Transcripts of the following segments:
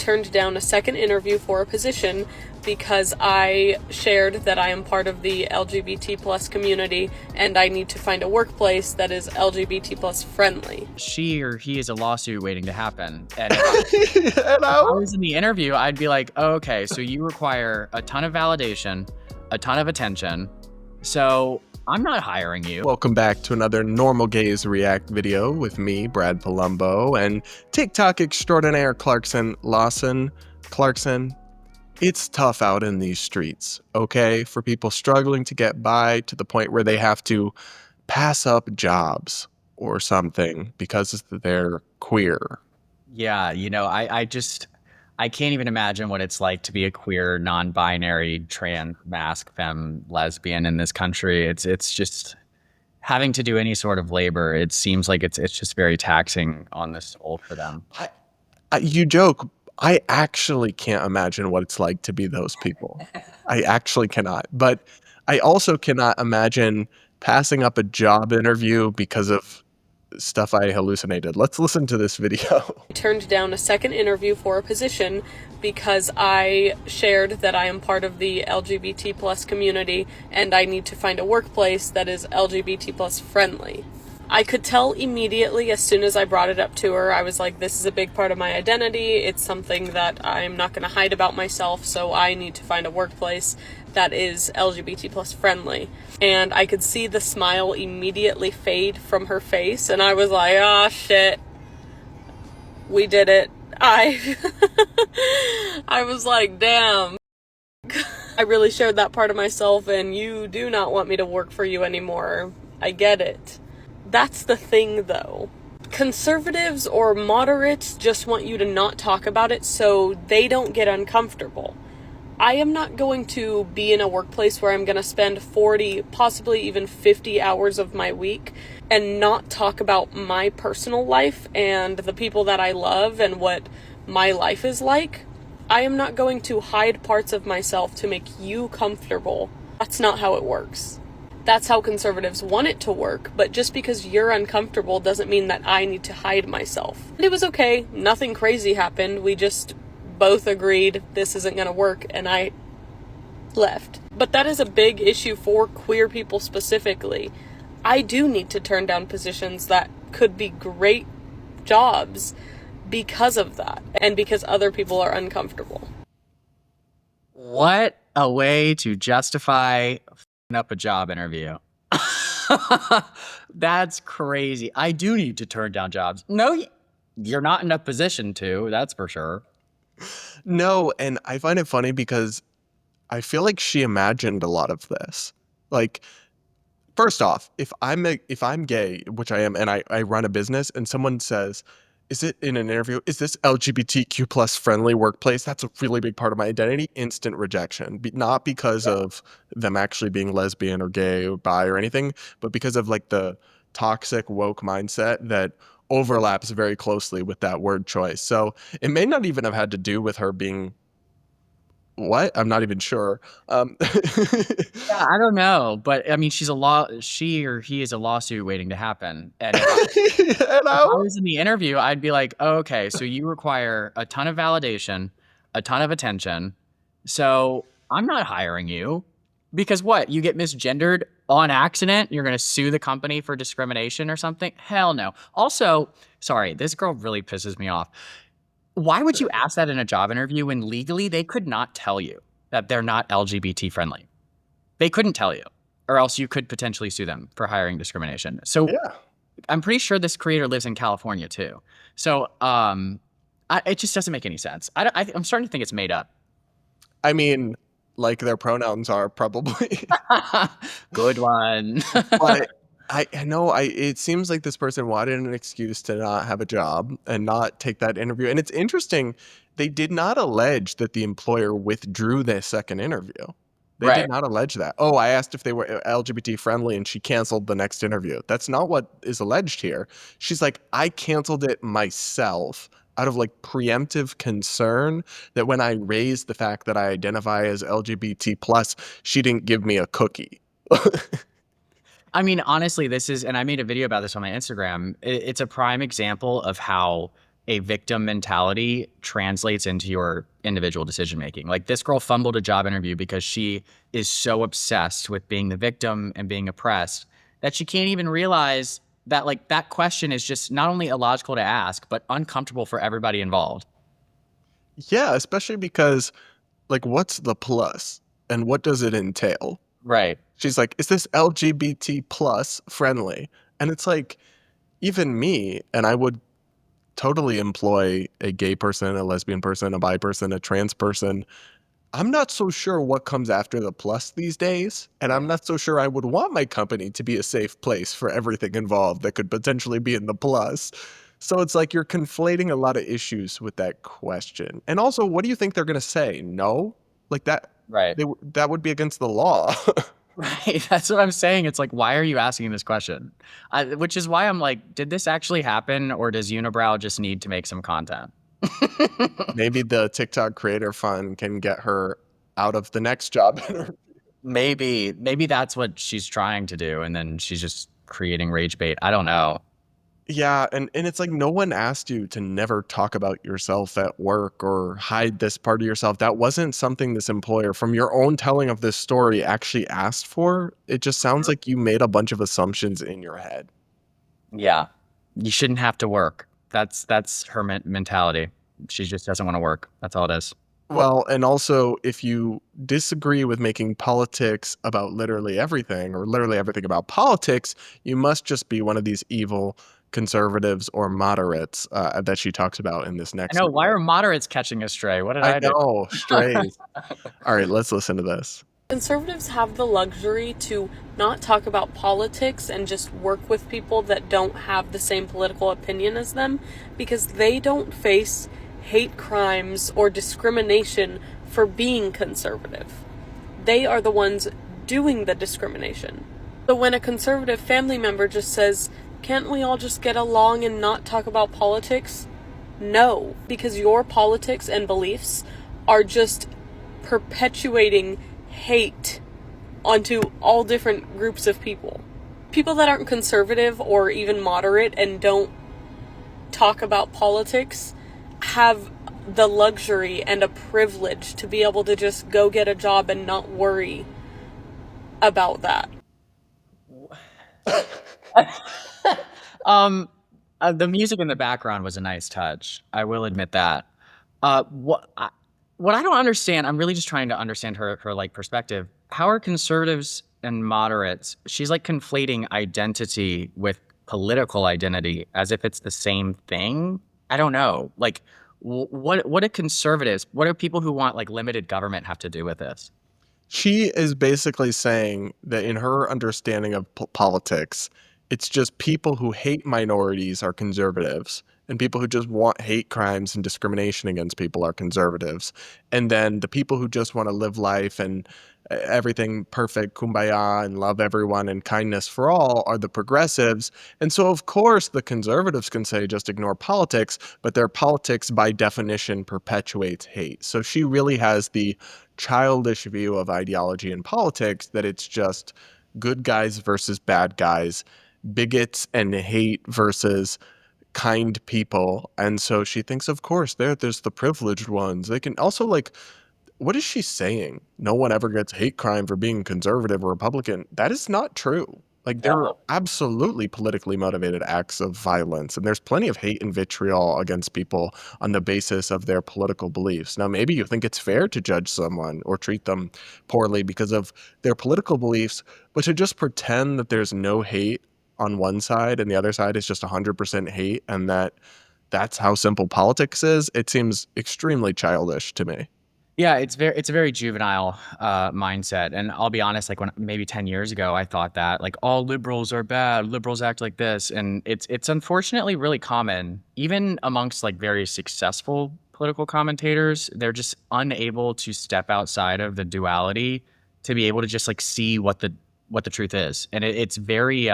turned down a second interview for a position because I shared that I am part of the LGBT plus community and I need to find a workplace that is LGBT plus friendly. She or he is a lawsuit waiting to happen. And if I was in the interview, I'd be like, oh, okay, so you require a ton of validation, a ton of attention. So I'm not hiring you. Welcome back to another Normal Gays React video with me, Brad Polumbo, and TikTok extraordinaire Clarkson. Lawson. Clarkson, it's tough out in these streets, okay? For people struggling to get by to the point where they have to pass up jobs or something because they're queer. Yeah, I can't even imagine what it's like to be a queer, non-binary, trans, masc, femme, lesbian in this country. It's just having to do any sort of labor. It seems like it's just very taxing on the soul for them. You joke. I actually can't imagine what it's like to be those people. I actually cannot. But I also cannot imagine passing up a job interview because of stuff I hallucinated. Let's listen to this video. I turned down a second interview for a position because I shared that I am part of the LGBT plus community and I need to find a workplace that is LGBT plus friendly. I could tell immediately as soon as I brought it up to her. I was like, this is a big part of my identity. It's something that I'm not going to hide about myself, so I need to find a workplace that is LGBT plus friendly. And I could see the smile immediately fade from her face, and I was like, ah, shit. We did it. I was like, damn. I really shared that part of myself, and you do not want me to work for you anymore. I get it. That's the thing, though. Conservatives or moderates just want you to not talk about it so they don't get uncomfortable. I am not going to be in a workplace where I'm going to spend 40, possibly even 50 hours of my week and not talk about my personal life and the people that I love and what my life is like. I am not going to hide parts of myself to make you comfortable. That's not how it works. That's how conservatives want it to work, but just because you're uncomfortable doesn't mean that I need to hide myself. And it was okay. Nothing crazy happened. We just both agreed this isn't going to work, and I left. But that is a big issue for queer people specifically. I do need to turn down positions that could be great jobs because of that, and because other people are uncomfortable. What a way to justify up a job interview. That's crazy. I do need to turn down jobs. No, you're not in a position to, that's for sure. No, and I find it funny because I feel like she imagined a lot of this. Like, first off, if I'm gay, which I am, and I run a business, and someone says, is it in an interview, is this LGBTQ plus friendly workplace? That's a really big part of my identity. Instant rejection. Not because of them actually being lesbian or gay or bi or anything, but because of like the toxic woke mindset that overlaps very closely with that word choice. So it may not even have had to do with her being what? I'm not even sure. Yeah, I don't know, but I mean, she or he is a lawsuit waiting to happen. And if I was in the interview, I'd be like, oh, okay, so you require a ton of validation, a ton of attention. So I'm not hiring you because what? You get misgendered on accident? You're going to sue the company for discrimination or something? Hell no. Also, sorry, this girl really pisses me off. Why would you ask that in a job interview when legally they could not tell you that they're not LGBT friendly? They couldn't tell you, or else you could potentially sue them for hiring discrimination. So yeah. I'm pretty sure this creator lives in California too. So it just doesn't make any sense. I'm starting to think it's made up. I mean, like their pronouns are probably. Good one. But I know it seems like this person wanted an excuse to not have a job and not take that interview. And it's interesting, they did not allege that the employer withdrew their second interview. They did not allege that. Oh, I asked if they were LGBT friendly and she canceled the next interview. That's not what is alleged here. She's like, I canceled it myself out of like preemptive concern that when I raised the fact that I identify as LGBT plus, she didn't give me a cookie. I mean, honestly, this is, and I made a video about this on my Instagram. It's a prime example of how a victim mentality translates into your individual decision making. Like, this girl fumbled a job interview because she is so obsessed with being the victim and being oppressed that she can't even realize that, like, that question is just not only illogical to ask, but uncomfortable for everybody involved. Yeah, especially because, like, what's the plus and what does it entail? Right. She's like, is this LGBT plus friendly? And it's like, even me, and I would totally employ a gay person, a lesbian person, a bi person, a trans person. I'm not so sure what comes after the plus these days, and I'm not so sure I would want my company to be a safe place for everything involved that could potentially be in the plus. So it's like you're conflating a lot of issues with that question. And also, what do you think they're going to say? No? Like that Right. that would be against the law. Right. That's what I'm saying. It's like, why are you asking this question? Which is why I'm like, did this actually happen, or does Unibrow just need to make some content? Maybe the TikTok creator fund can get her out of the next job. Maybe that's what she's trying to do, and then she's just creating rage bait. I don't know. Yeah, and it's like no one asked you to never talk about yourself at work or hide this part of yourself. That wasn't something this employer, from your own telling of this story, actually asked for. It just sounds like you made a bunch of assumptions in your head. Yeah. You shouldn't have to work. That's her mentality. She just doesn't want to work. That's all it is. Well, and also, if you disagree with making politics about literally everything or literally everything about politics, you must just be one of these evil conservatives or moderates that she talks about in this next I know. Why video. are moderates catching us stray? What did I I do? know, strays. All right, let's listen to this. Conservatives have the luxury to not talk about politics and just work with people that don't have the same political opinion as them, because they don't face hate crimes or discrimination for being conservative. They are the ones doing the discrimination. So when a conservative family member just says, "Can't we all just get along and not talk about politics?" No, because your politics and beliefs are just perpetuating hate onto all different groups of people. People that aren't conservative or even moderate and don't talk about politics have the luxury and a privilege to be able to just go get a job and not worry about that. The music in the background was a nice touch. I will admit that. What I don't understand, I'm really just trying to understand her like perspective. How are conservatives and moderates? She's like conflating identity with political identity as if it's the same thing. I don't know. Like, what do conservatives? What do people who want like limited government have to do with this? She is basically saying that in her understanding of politics, it's just people who hate minorities are conservatives, and people who just want hate crimes and discrimination against people are conservatives. And then the people who just want to live life and everything perfect, kumbaya, and love everyone and kindness for all are the progressives. And so, of course, the conservatives can say just ignore politics, but their politics by definition perpetuates hate. So she really has the childish view of ideology and politics that it's just good guys versus bad guys, bigots and hate versus kind people. And so she thinks, of course, there's the privileged ones. They can also, like, what is she saying? No one ever gets hate crime for being conservative or Republican. That is not true. Like, there are absolutely politically motivated acts of violence, and there's plenty of hate and vitriol against people on the basis of their political beliefs. Now, maybe you think it's fair to judge someone or treat them poorly because of their political beliefs, but to just pretend that there's no hate on one side and the other side is just 100% hate, and that's how simple politics is, it seems extremely childish to me. Yeah, it's a very juvenile mindset, and I'll be honest. Like, when maybe 10 years ago, I thought that like all liberals are bad, liberals act like this, and it's unfortunately really common, even amongst like very successful political commentators. They're just unable to step outside of the duality to be able to just like see what the truth is, and it's very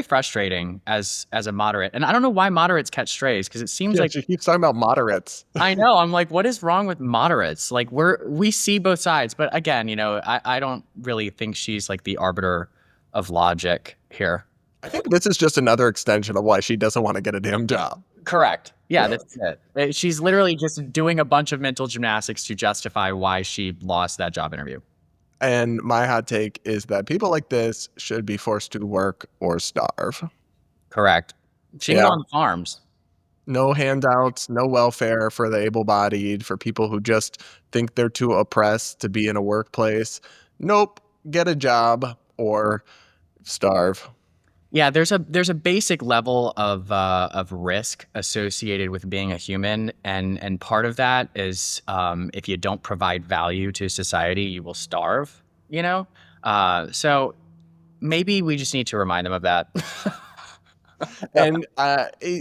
frustrating as a moderate. And I don't know why moderates catch strays, because it seems Yeah, like she keeps talking about moderates. I know. I'm like, what is wrong with moderates? Like, we see both sides, but again, you know, I don't really think she's like the arbiter of logic here. I think this is just another extension of why she doesn't want to get a damn job. Correct. Yeah, that's it. She's literally just doing a bunch of mental gymnastics to justify why she lost that job interview. And my hot take is that people like this should be forced to work or starve. Correct. She can go on the farms. No handouts, no welfare for the able-bodied, for people who just think they're too oppressed to be in a workplace. Nope. Get a job or starve. Yeah, there's a basic level of risk associated with being a human, and part of that is if you don't provide value to society, you will starve. You know, so maybe we just need to remind them of that. And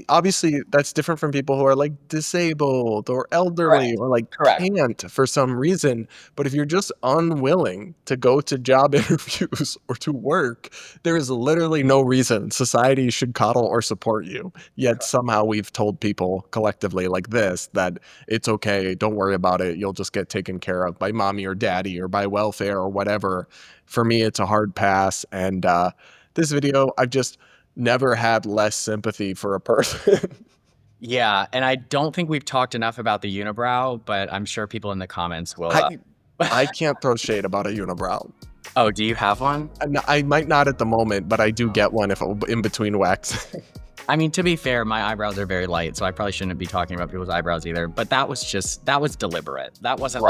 obviously, that's different from people who are like disabled or elderly or like can't for some reason. But if you're just unwilling to go to job interviews or to work, there is literally no reason society should coddle or support you. Yet somehow we've told people collectively like this that it's okay, don't worry about it. You'll just get taken care of by mommy or daddy or by welfare or whatever. For me, it's a hard pass. And this video, I've just never had less sympathy for a person. Yeah, and I don't think we've talked enough about the unibrow, but I'm sure people in the comments will. I can't throw shade about a unibrow. Oh, do you have one? I might not at the moment, but I do get one if in between wax. I mean, to be fair, my eyebrows are very light, so I probably shouldn't be talking about people's eyebrows either. But that was deliberate. That wasn't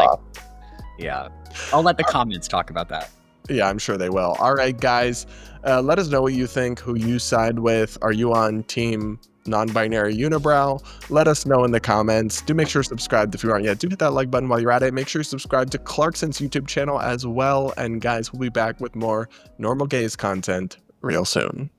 yeah. I'll let the comments talk about that. Yeah, I'm sure they will. All right, guys, let us know what you think, who you side with. Are you on team non-binary unibrow? Let us know in the comments. Do make sure to subscribe if you aren't yet. Do hit that like button while you're at it. Make sure you subscribe to Clarkson's YouTube channel as well. And guys, we'll be back with more normal gays content real soon.